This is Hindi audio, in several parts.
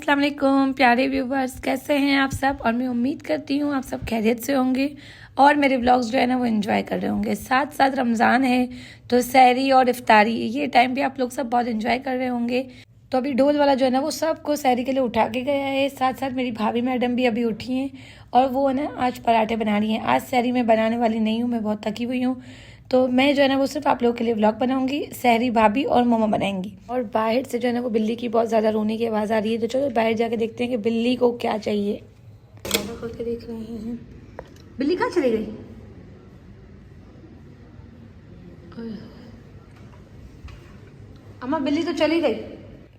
अस्सलाम वालेकुम प्यारे व्यूवर्स, कैसे हैं आप सब। और मैं उम्मीद करती हूँ आप सब खैरियत से होंगे और मेरे व्लॉग्स जो है ना वो एंजॉय कर रहे होंगे। साथ साथ रमज़ान है तो सहरी और इफ्तारी ये टाइम भी आप लोग सब बहुत एंजॉय कर रहे होंगे। तो अभी ढोल वाला जो है ना वो सबको सहरी के लिए उठा के गया है। साथ साथ मेरी भाभी मैडम भी अभी उठी हैं और वो ना आज पराठे बना रही हैं। आज सहरी में बनाने वाली नहीं हूँ, मैं बहुत थकी हुई हूँ, तो मैं जो है ना वो सिर्फ आप लोगों के लिए व्लॉग बनाऊंगी। सहरी भाभी और मम्मा बनाएंगी। और बाहर से जो है ना वो बिल्ली की बहुत ज़्यादा रोने की आवाज़ आ रही है, तो चलो बाहर जाके देखते हैं कि बिल्ली को क्या चाहिए। खोल के देख रहे हैं बिल्ली कहाँ चली गई। अम्मा बिल्ली तो चली गई।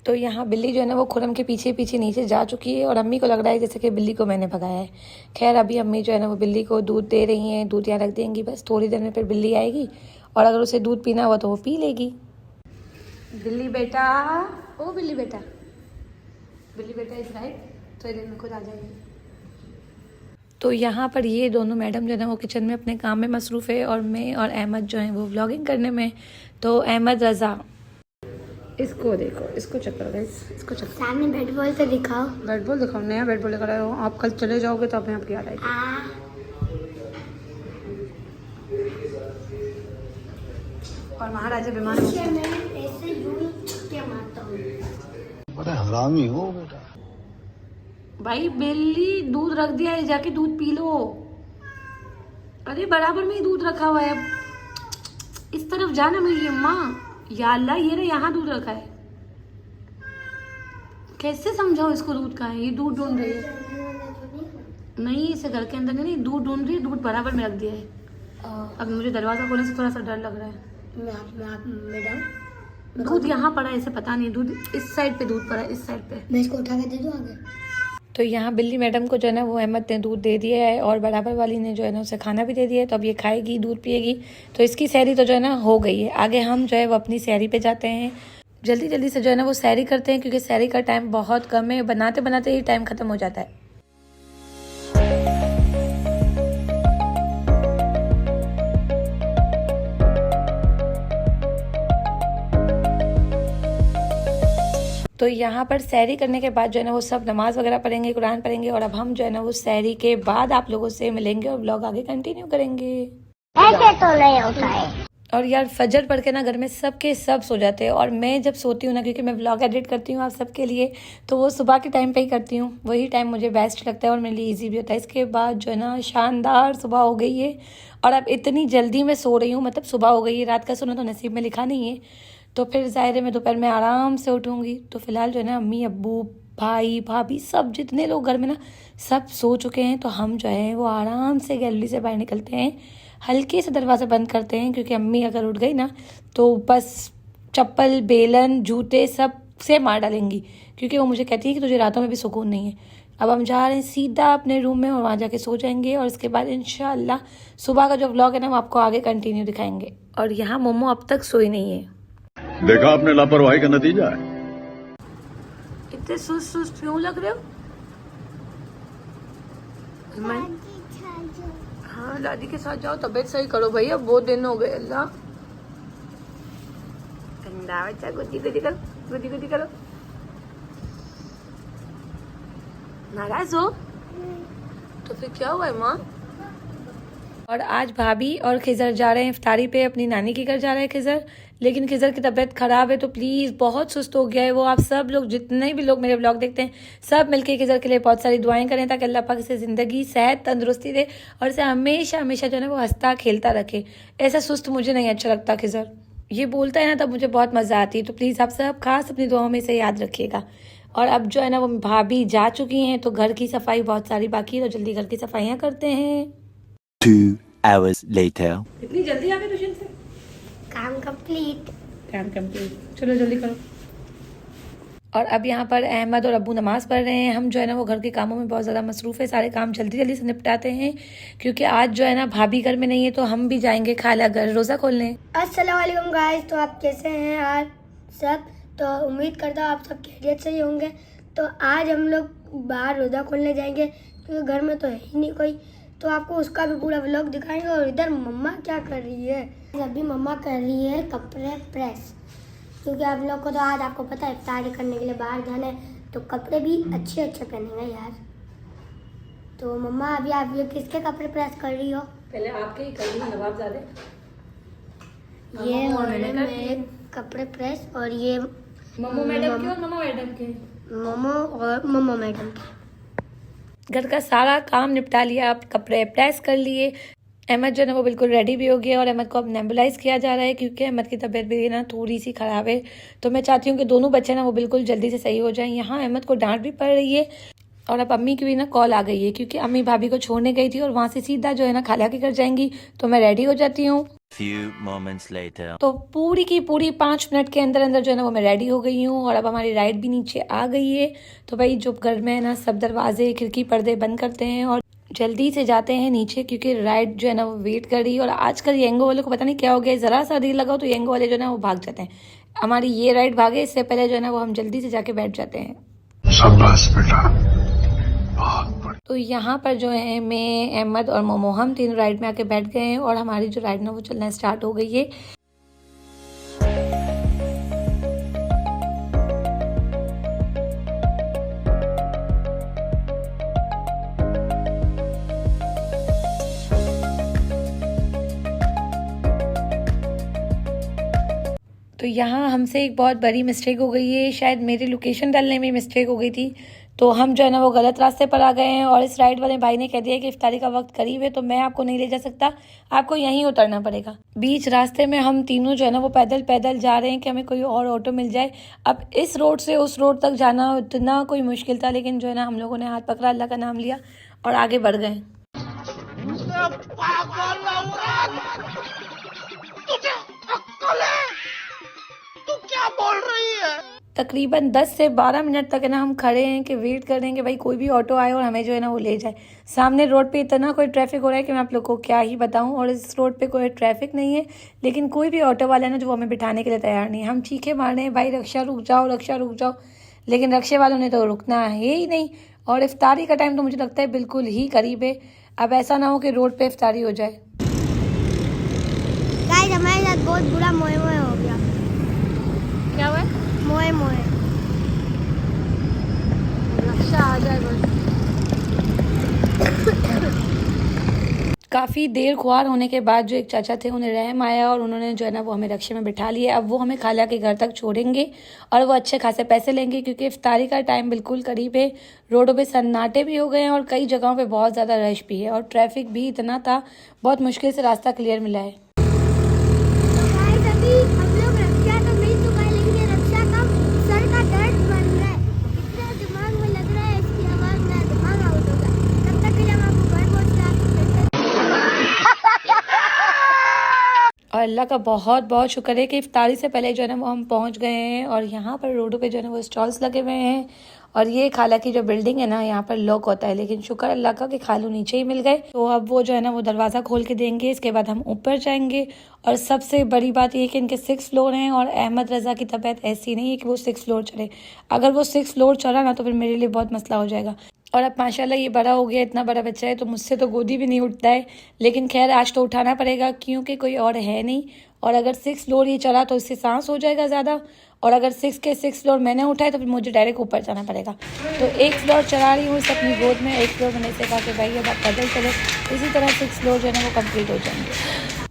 तो यहाँ बिल्ली जो है ना वो खुरम के पीछे पीछे नीचे जा चुकी है और अम्मी को लग रहा है जैसे कि बिल्ली को मैंने भगाया है। खैर अभी अम्मी जो है ना वो बिल्ली को दूध दे रही हैं, दूध यहाँ रख देंगी, बस थोड़ी देर में फिर बिल्ली आएगी और अगर उसे दूध पीना हुआ तो वो पी लेगी। बिल्ली बेटा, ओ बिल्ली बेटा, बिल्ली बेटा इस राइट, थोड़ी देर में खुद आ जाएगी। तो यहाँ पर ये दोनों मैडम जो है ना वो किचन में अपने काम में मसरूफ़ है और मैं और अहमद जो है वो व्लॉगिंग करने में। तो अहमद रज़ा, इसको देखो, इसको चेक करो गाइस, इसको चेक। सामने बैट बॉल तो दिखाओ। बैट बॉल दिखाओ, नया बैट बॉल लेकर आए हो आप। कल चले जाओगे तो अपने आपकी याद आएगी। और महाराजा बीमार हो गए। बड़ा हरामी हो बेटा। भाई बिल्ली दूध रख दिया है, जाके दूध पी लो। अरे बराबर में ही दूध रखा हुआ है, इस तरफ जाना मेरी अम्मा। या अल्लाह, ये रहा यहाँ दूध रखा है। कैसे समझाओ इसको दूध का है, ये दूध ढूंढ रही है। नहीं इसे घर के अंदर नहीं, दूध ढूंढ रही है, दूध बराबर में रख दिया है। अब मुझे दरवाजा खोलने से थोड़ा सा डर लग रहा है। मैडम दूध यहाँ पड़ा है, इसे पता नहीं, दूध इस साइड पे दूध पड़ा है, इस साइड पे। मैं इसको उठा के दे दूँ आगे। तो यहाँ बिल्ली मैडम को जो है ना वो अहमद ने दूध दे दिया है और बराबर वाली ने जो है ना उसे खाना भी दे दिया है। तो अब ये खाएगी, दूध पिएगी, तो इसकी सहरी तो जो है ना हो गई है। आगे हम जो है वो अपनी सहरी पे जाते हैं। जल्दी जल्दी से जो है ना वो सहरी करते हैं क्योंकि सहरी का टाइम बहुत कम है, बनाते बनाते ही टाइम ख़त्म हो जाता है। तो यहाँ पर सहरी करने के बाद जो है ना वो सब नमाज वगैरह पढ़ेंगे, कुरान पढ़ेंगे और अब हम जो है ना वो सहरी के बाद आप लोगों से मिलेंगे और व्लॉग आगे कंटिन्यू करेंगे। ऐसे तो नहीं होता है। और यार फजर पढ़ के ना घर में सबके सब सो जाते हैं और मैं जब सोती हूँ ना, क्योंकि मैं व्लॉग एडिट करती हूँ आप सबके लिए, तो वो सुबह के टाइम पे ही करती हूँ। वही टाइम मुझे बेस्ट लगता है और मेरे लिए इजी भी होता है। इसके बाद जो है ना शानदार सुबह हो गई है और अब इतनी जल्दी मैं सो रही हूँ, मतलब सुबह हो गई है। रात का सोना तो नसीब में लिखा नहीं है, तो फिर ज़ाहिर है मैं दोपहर में आराम से उठूँगी। तो फिलहाल जो है ना अम्मी अब्बू भाई भाभी सब जितने लोग घर में ना सब सो चुके हैं। तो हम जो है वो आराम से गैलरी से बाहर निकलते हैं, हल्के से दरवाज़ा बंद करते हैं क्योंकि अम्मी अगर उठ गई ना तो बस चप्पल बेलन जूते सब से मार डालेंगी, क्योंकि वो मुझे कहती है कि तुझे रातों में भी सुकून नहीं है। अब हम जा रहे हैं सीधा अपने रूम में और वहाँ जाके सो जाएंगे और इसके बाद इंशाल्लाह सुबह का जो व्लॉग है ना वो आपको आगे कंटिन्यू दिखाएंगे। और यहाँ मोमो अब तक सोई नहीं है। देखा आपने लापरवाही का नतीजा है। इतने सुस्त सुस्त क्यों लग रहे हो? हाँ दादी के साथ जाओ, तबीयत सही करो भाई, अब बहुत दिन हो गए। अल्लाह ठंडा बच्चा, गुदी गुदी करो, गुदी गुदी करो। नाराज हो तो फिर क्या हुआ है माँ? और आज भाभी और खिजर जा रहे हैं इफ्तारी पे, अपनी नानी के घर जा रहे हैं खिजर। लेकिन खिजर की तबीयत ख़राब है तो प्लीज़, बहुत सुस्त हो गया है वो। आप सब लोग जितने भी लोग मेरे ब्लॉग देखते हैं सब मिलके खिजर के लिए बहुत सारी दुआएं करें ताकि अल्लाह पाक इसे ज़िंदगी सेहत तंदुरुस्ती दे और इसे हमेशा हमेशा जो है ना वो हंसता खेलता रखे। ऐसा सुस्त मुझे नहीं अच्छा लगता। खिजर ये बोलता है ना तब मुझे बहुत मज़ा आती है। तो प्लीज़ आप सब खास अपनी दुआओं में इसे याद रखिएगा। और अब जो है ना वो भाभी जा चुकी हैं तो घर की सफाई बहुत सारी बाकी है, तो जल्दी घर की सफाइयाँ करते हैं। 2 hours later. इतनी जल्दी आ गए ट्यूशन से? काम कंप्लीट। काम कंप्लीट, चलो जल्दी करो। और अब यहाँ पर अहमद और अब्बू नमाज़ पढ़ रहे हैं। हम जो है ना वो घर के कामों में बहुत ज़्यादा मसरूफ़ है, सारे काम जल्दी जल्दी से निपटाते हैं क्योंकि आज जो है ना भाभी घर में नहीं है तो हम भी जाएंगे खाला घर रोज़ा खोलने। अस्सलाम वालेकुम गाइस, तो आप कैसे हैं आज सब? तो उम्मीद करता हूँ आप सब खैरियत से ही होंगे। तो आज हम लोग बाहर रोज़ा खोलने जाएंगे क्योंकि घर में तो है ही नहीं कोई, तो आपको उसका भी पूरा व्लॉग दिखाएंगे। और इधर मम्मा क्या कर रही है? अभी मम्मा कर रही है कपड़े प्रेस, क्योंकि आप लोग को तो आज आपको पता है इफ्तारी करने के लिए बाहर जाना है। तो कपड़े भी अच्छे अच्छे पहनेंगे यार। तो मम्मा अभी आप ये किसके कपड़े प्रेस कर रही हो? पहले आपके ही कर रही हूँ नवाब ज़्यादा। ये हो रहे मेरे कपड़े प्रेस और ये मम्मू मैडम के और मम्मा मैडम के। मोमो और मम्मा मैडम के। घर का सारा काम निपटा लिया, आप कपड़े प्रेस कर लिए। अहमद जो है ना वो बिल्कुल रेडी भी हो गया और अहमद को अब नेबुलाइज किया जा रहा है क्योंकि अहमद की तबीयत भी ना थोड़ी सी ख़राब है। तो मैं चाहती हूँ कि दोनों बच्चे ना वो बिल्कुल जल्दी से सही हो जाएं। यहाँ अहमद को डांट भी पड़ रही है और अब अम्मी की भी ना कॉल आ गई है क्योंकि अम्मी भाभी को छोड़ने गई थी और वहाँ से सीधा जो है ना खाला के घर जाएंगी। तो मैं रेडी हो जाती हूँ। Few moments later. तो पूरी की पूरी 5 मिनट के अंदर अंदर जो है ना वो मैं रेडी हो गई हूँ और अब हमारी राइड भी नीचे आ गई है। तो भाई जो घर में है ना सब दरवाजे खिड़की पर्दे बंद करते हैं और जल्दी से जाते हैं नीचे क्योंकि राइड जो है ना वो वेट कर रही है। और आजकल येंगो वालों को पता नहीं क्या हो गया, ज़रा सा देर लगाओ तो येंगो वाले जो है ना वो भाग जाते हैं। हमारी ये राइड भागे, इससे पहले जो है ना वो हम जल्दी से जाके बैठ जाते हैं। शाबाश बेटा, बहुत बढ़िया। तो यहाँ पर जो है मैं, अहमद और मोमो हम तीनों राइड में आके बैठ गए हैं और हमारी जो राइड ना वो चलना स्टार्ट हो गई है। तो यहाँ हमसे एक बहुत बड़ी मिस्टेक हो गई है, शायद मेरी लोकेशन डालने में मिस्टेक हो गई थी। तो हम जो है ना वो गलत रास्ते पर आ गए हैं और इस राइड वाले भाई ने कह दिया कि इफ्तारी का वक्त करीब है तो मैं आपको नहीं ले जा सकता, आपको यहीं उतरना पड़ेगा। बीच रास्ते में हम तीनों जो है ना वो पैदल पैदल जा रहे हैं कि हमें कोई और ऑटो मिल जाए। अब इस रोड से उस रोड तक जाना इतना कोई मुश्किल था, लेकिन जो है ना हम लोगों ने हाथ पकड़ा, अल्लाह का नाम लिया और आगे बढ़ गए। तकरीबन 10 से 12 मिनट तक है ना हम खड़े हैं कि वेट कर रहे हैं कि भाई कोई भी ऑटो आए और हमें जो है ना वो ले जाए। सामने रोड पे इतना कोई ट्रैफिक हो रहा है कि मैं आप लोग को क्या ही बताऊं। और इस रोड पे कोई ट्रैफिक नहीं है लेकिन कोई भी ऑटो वाला है ना जो हमें बिठाने के लिए तैयार नहीं है। हम चीखे मार रहे हैं, भाई रक्षा रुक जाओ, रक्षा रुक जाओ, लेकिन रक्षे वालों ने तो रुकना है ही नहीं। और इफ्तारी का टाइम तो मुझे लगता है बिल्कुल ही करीब है, अब ऐसा ना हो कि रोड पे इफ्तारी हो जाए। गाइस हमारे साथ बहुत बुरा मोए मोए हो गया। क्या हुआ? मोए मोए। रक्षा आ जाए बस। काफ़ी देर खुआर होने के बाद जो एक चाचा थे उन्हें रहम आया और उन्होंने जो है ना वो हमें रक्षे में बिठा लिया। अब वो हमें खाला के घर तक छोड़ेंगे और वो अच्छे खासे पैसे लेंगे क्योंकि इफ्तारी का टाइम बिल्कुल करीब है। रोडों पे सन्नाटे भी हो गए हैं और कई जगहों पे बहुत ज़्यादा रश भी है और ट्रैफिक भी इतना था, बहुत मुश्किल से रास्ता क्लियर मिला है। और अल्लाह का बहुत बहुत शुक्र है कि इफ्तारी से पहले जो है ना वो हम पहुंच गए हैं। और यहाँ पर रोडों पे जो है ना वो स्टॉल्स लगे हुए हैं और ये खाला की जो बिल्डिंग है ना यहाँ पर लॉक होता है, लेकिन शुक्र अल्लाह का कि खालू नीचे ही मिल गए। तो अब वो जो है ना वो दरवाज़ा खोल के देंगे, इसके बाद हम ऊपर जाएंगे। और सबसे बड़ी बात ये कि इनके 6 फ्लोर हैं और अहमद रज़ा की तबीयत ऐसी नहीं है कि वो 6 फ्लोर चढ़े। अगर वो 6 फ्लोर चढ़ा ना तो फिर मेरे लिए बहुत मसला हो जाएगा। और अब माशाल्लाह ये बड़ा हो गया, इतना बड़ा बच्चा है तो मुझसे तो गोदी भी नहीं उठता है, लेकिन खैर आज तो उठाना पड़ेगा क्योंकि कोई और है नहीं। और अगर 6 फ्लोर ये चढ़ा तो इससे सांस हो जाएगा ज़्यादा, और अगर 6 के 6 फ्लोर मैंने उठाए तो फिर मुझे डायरेक्ट ऊपर जाना पड़ेगा। तो 1 फ्लोर चढ़ा रही हूँ इसे अपनी गोद में, 1 फ्लोर मैंने इसे कहा कि भाई अब आप पैदल चले। इसी तरह 6 फ्लोर जो है ना वो कम्प्लीट हो जाएंगे।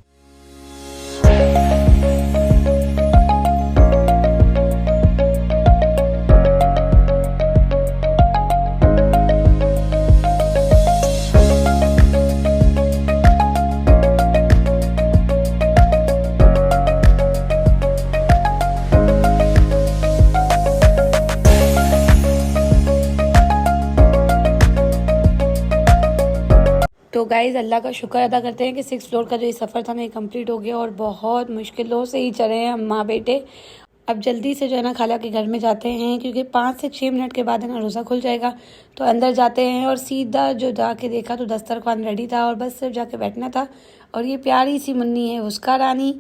तो गाइज़ अल्लाह का शुक्र अदा करते हैं कि 6 फ्लोर का जो ये सफ़र था मेरा कंप्लीट हो गया और बहुत मुश्किलों से ही चढ़े हैं हम माँ बेटे। अब जल्दी से जो है ना खाला के घर में जाते हैं क्योंकि 5 से 6 मिनट के बाद है ना रोज़ा खुल जाएगा। तो अंदर जाते हैं और सीधा जो जाके देखा तो दस्तरखान रेडी था और बस सिर्फ जाके बैठना था। और ये प्यारी सी मुन्नी है उसका रानी।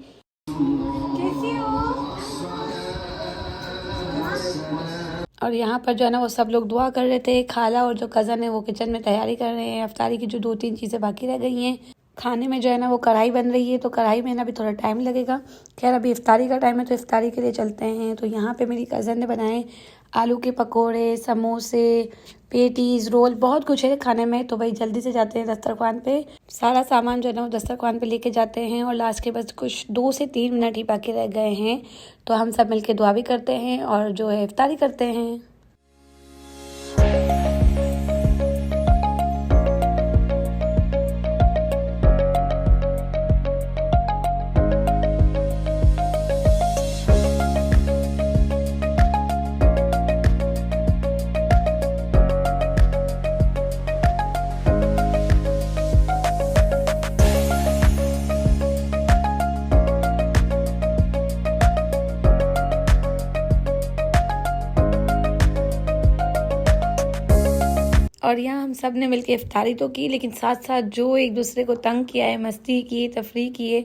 और यहाँ पर जो है ना वो सब लोग दुआ कर रहे थे। खाला और जो कज़न है वो किचन में तैयारी कर रहे हैं इफ्तारी की, जो 2-3 चीज़ें बाकी रह गई हैं। खाने में जो है ना वो कढ़ाई बन रही है, तो कढ़ाई में ना अभी थोड़ा टाइम लगेगा। खैर अभी इफ्तारी का टाइम है तो इफ्तारी के लिए चलते हैं। तो यहाँ पे मेरी कज़न ने बनाए आलू के पकोड़े, समोसे, पेटीज, रोल, बहुत कुछ है खाने में। तो भाई जल्दी से जाते हैं दस्तरखान पे। सारा सामान जो है ना वो दस्तरखान पे लेके जाते हैं और लास्ट के बस कुछ 2 से 3 मिनट ही बाकी रह गए हैं। तो हम सब मिलके दुआ भी करते हैं और जो है इफ्तारी करते हैं। और यहाँ हम सब ने मिलकर इफ्तारी तो की, लेकिन साथ साथ जो एक दूसरे को तंग किया है, मस्ती की, तफरी की है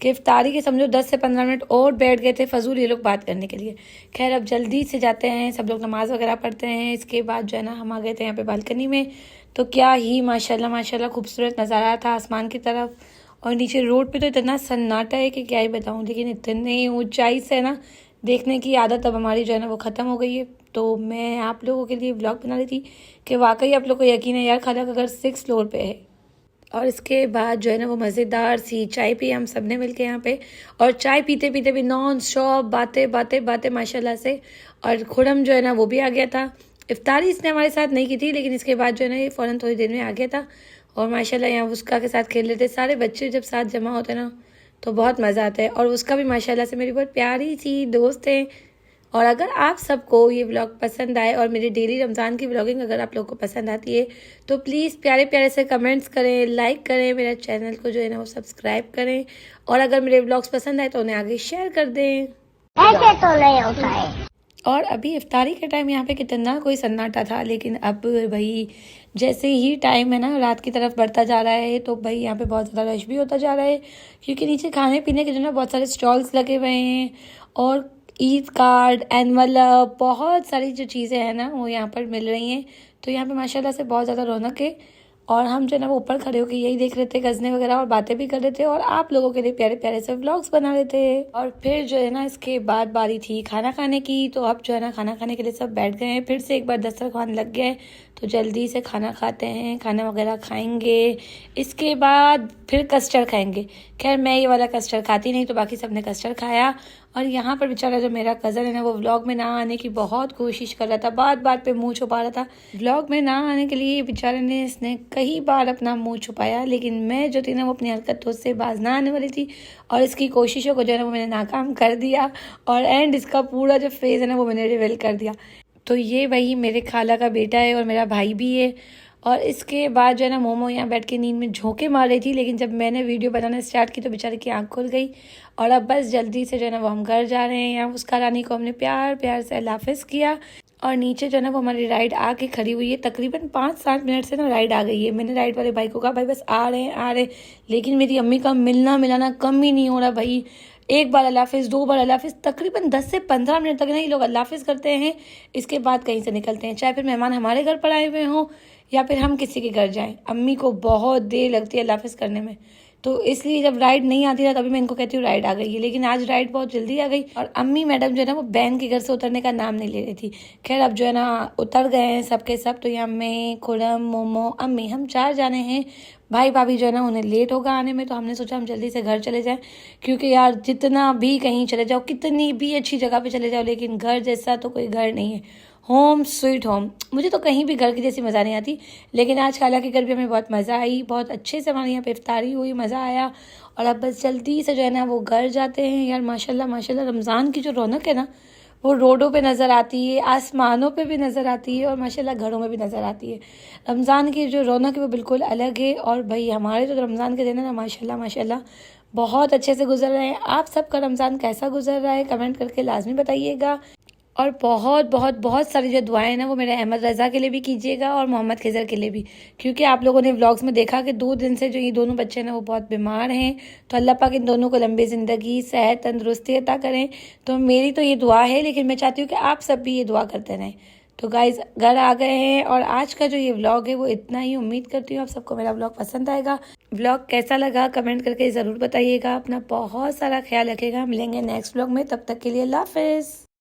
कि इफ्तारी के समझो 10 से 15 मिनट और बैठ गए थे फजूल ये लोग बात करने के लिए। खैर अब जल्दी से जाते हैं, सब लोग नमाज वगैरह पढ़ते हैं। इसके बाद जो है ना हम आ गए थे यहाँ पे बालकनी में। तो क्या ही माशाल्लाह माशाल्लाह खूबसूरत नज़ारा था आसमान की तरफ। और नीचे रोड पे तो इतना सन्नाटा है कि क्या ही बताऊँ, लेकिन इतने ऊंचाई से ना देखने की आदत अब हमारी जो है ना वो ख़त्म हो गई है। तो मैं आप लोगों के लिए व्लॉग बना रही थी कि वाकई आप लोग को यकीन है यार, खाला का घर 6 फ्लोर पे है। और इसके बाद जो है ना वो मज़ेदार सी चाय पी हम सब ने मिल के यहाँ पे। और चाय पीते पीते भी नॉन स्टॉप बातें बातें बातें माशाल्लाह से। और खुरम जो है ना वो भी आ गया था। इफ्तारी इसने हमारे साथ नहीं की थी, लेकिन इसके बाद जो है ना ये फ़ौरन थोड़ी देर में आ गया था। और माशाल्लाह यहाँ उसका के साथ खेल लेते। सारे बच्चे जब साथ जमा होते ना तो बहुत मज़ा आता है। और उसका भी माशाल्लाह से मेरी बहुत प्यारी सी दोस्त है। और अगर आप सबको ये व्लॉग पसंद आए और मेरी डेली रमज़ान की व्लॉगिंग अगर आप लोग को पसंद आती है तो प्लीज़ प्यारे प्यारे से कमेंट्स करें, लाइक करें, मेरा चैनल को जो है ना वो सब्सक्राइब करें। और अगर मेरे व्लॉग्स पसंद आए तो उन्हें आगे शेयर कर दें। ऐसे तो नहीं होता है। और अभी इफ्तारी के टाइम यहाँ पे कितना कोई सन्नाटा था, लेकिन अब भाई जैसे ही टाइम है ना रात की तरफ बढ़ता जा रहा है तो भाई यहाँ पे बहुत ज़्यादा रश भी होता जा रहा है, क्योंकि नीचे खाने पीने के जो ना बहुत सारे स्टॉल्स लगे हुए हैं। और ईद कार्ड, एनवलप, बहुत सारी जो चीज़ें हैं ना वो यहाँ पर मिल रही हैं। तो यहाँ पे माशाल्लाह से बहुत ज़्यादा रौनक है। और हम जो है ना वो ऊपर खड़े होकर यही देख रहे थे, गज़ने वगैरह और बातें भी कर रहे थे और आप लोगों के लिए प्यारे प्यारे से व्लॉग्स बना रहे थे। और फिर जो है ना इसके बाद बारी थी खाना खाने की। तो अब जो है ना खाना खाने के लिए सब बैठ गए हैं। फिर से एक बार दस्तरखान लग गए तो जल्दी से खाना खाते हैं, खाना वगैरह खाएंगे। इसके बाद फिर कस्टर्ड खाएंगे। खैर मैं ये वाला कस्टर्ड खाती नहीं, तो बाकी सब ने कस्टर्ड खाया। और यहाँ पर बेचारा जो मेरा कज़न है ना वो व्लॉग में ना आने की बहुत कोशिश कर रहा था, बात बात पे मुंह छुपा रहा था। व्लॉग में ना आने के लिए बेचारे ने इसने कई बार अपना मुंह छुपाया, लेकिन मैं जो थी ना वो अपनी हरकतों से बाज ना आने वाली थी। और इसकी कोशिशों को जो है ना वो मैंने नाकाम कर दिया। और एंड इसका पूरा जो फेस है ना वो मैंने रिवील कर दिया। तो ये वही मेरे खाला का बेटा है और मेरा भाई भी है। और इसके बाद जो है ना मोमो यहाँ बैठ के नींद में झोंके मार रही थी, लेकिन जब मैंने वीडियो बनाना स्टार्ट की तो बेचारे की आंख खुल गई। और अब बस जल्दी से जो है ना वो हम घर जा रहे हैं। यहाँ उसका रानी को हमने प्यार प्यार से अल्लाह हाफ़िज़ किया। और नीचे जो है ना वो हमारी राइड आके खड़ी हुई है। तकरीबन 5-7 मिनट से ना राइड आ गई है। मैंने राइड वाले भाई को कहा भाई बस आ रहे हैं, लेकिन मेरी अम्मी का मिलना मिलाना कम ही नहीं हो रहा भाई। एक बार अल्लाह हाफ़िज़, 2 बार अल्लाह हाफ़िज़, तकरीबन 10 से 15 मिनट तक ना ये लोग अल्लाह हाफ़िज़ करते हैं। इसके बाद कहीं से निकलते हैं, चाहे फिर मेहमान हमारे घर पर आए हुए हों या फिर हम किसी के घर जाएं। अम्मी को बहुत देर लगती है अल्लाह हाफ़िज़ करने में, तो इसलिए जब राइड नहीं आती ना तभी मैं इनको कहती हूँ राइड आ गई है। लेकिन आज राइड बहुत जल्दी आ गई और अम्मी मैडम जो है ना वो बहन के घर से उतरने का नाम नहीं ले रही थी। खैर अब जो है ना उतर गए हैं सबके सब। तो यहाँ मैं, खुरम, मोमो, अम्मी, हम 4 जाने हैं। भाई भाभी जो है ना उन्हें लेट होगा आने में, तो हमने सोचा हम जल्दी से घर चले जाएं। क्योंकि यार जितना भी कहीं चले जाओ, कितनी भी अच्छी जगह पे चले जाओ, लेकिन घर जैसा तो कोई घर नहीं है। होम स्वीट होम, मुझे तो कहीं भी घर की जैसी मज़ा नहीं आती। लेकिन आज खाला के घर भी हमें बहुत मज़ा आई, बहुत अच्छे से हमारे यहाँ पे इफ्तारी हुई, मज़ा आया। और अब बस जल्दी से जो है ना वो घर जाते हैं। यार माशाल्लाह माशाल्लाह रमज़ान की जो रौनक है ना वो रोडों पे नज़र आती है, आसमानों पे भी नज़र आती है और माशाल्लाह घरों में भी नज़र आती है। रमज़ान की जो रौनक है वो बिल्कुल अलग है। और भाई हमारे जो रमज़ान के दिन है ना माशाल्लाह माशाल्लाह बहुत अच्छे से गुजर रहे हैं। आप सबका रमज़ान कैसा गुजर रहा है कमेंट करके लाजमी बताइएगा। और बहुत बहुत बहुत सारी जो दुआएं हैं ना वो मेरे अहमद रज़ा के लिए भी कीजिएगा और मोहम्मद खिज़र के लिए भी, क्योंकि आप लोगों ने व्लॉग्स में देखा कि 2 दिन से जो ये दोनों बच्चे हैं ना वो बहुत बीमार हैं। तो अल्लाह पाक इन दोनों को लंबी ज़िंदगी, सेहत, तंदुरुस्ती अता करें। तो मेरी तो ये दुआ है, लेकिन मैं चाहती हूँ कि आप सब भी ये दुआ करते रहें। तो गाइज़ घर आ गए हैं और आज का जो ये व्लॉग है वो इतना ही। उम्मीद करती हूँ आप सबको मेरा व्लॉग पसंद आएगा। व्लॉग कैसा लगा कमेंट करके ज़रूर बताइएगा। अपना बहुत सारा ख्याल रखिएगा। मिलेंगे नेक्स्ट व्लॉग में, तब तक के लिए अल्लाह हाफ़िज़।